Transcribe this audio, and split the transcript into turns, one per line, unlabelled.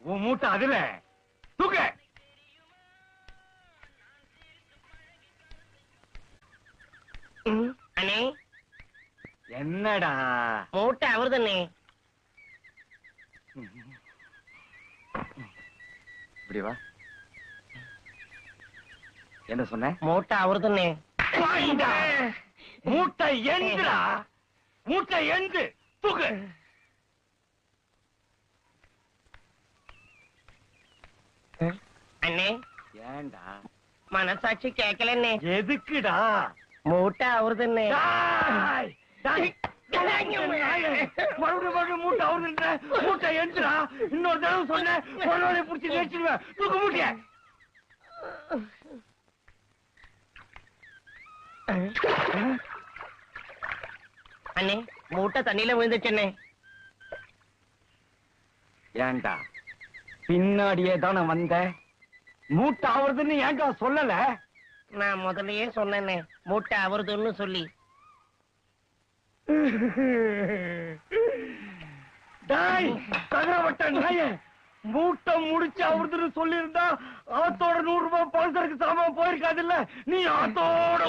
உன் மூட்டை அதுல தூக்க.
அண்ணே
என்னடா
மூட்டை அவர்தானே.
இப்படி வா. என்ன சொன்ன?
மூட்டை அவர்தானே.
மூட்டை எந்திரா, மூட்டை எந்து தூக்கு.
அண்ணே
ஏண்டா
மனசாட்சி கேட்கலண்ணே.
எதுக்குடா?
மூட்டை அவர்தானே.
மறுபடியும் மூட்டை அவருன்ற மூட்டை எந்திரா. இன்னொரு தடவை சொன்ன புடிச்சு நேச்சிடுவேன். தூக்கு மூட்டை.
அண்ணே மூட்டை தண்ணியில விழுந்துச்சுண்ணே.
ஏண்டா பின்னாடியே தானே வந்த? மூட்டை ஆவறதுன்னு ஏண்டா சொல்லல?
நான் முதல்லயே சொன்னேனே மூட்டை அவர்துன்னு சொல்லி.
டாய் தகரவட்ட நாயே, மூட்டை முடிச்சு அவர்துன்னு சொல்லி இருந்தா ஆத்தோட 100 ரூபாய் பழசருக்கு சாமான் போயிருக்காது இல்ல? நீ ஆத்தோட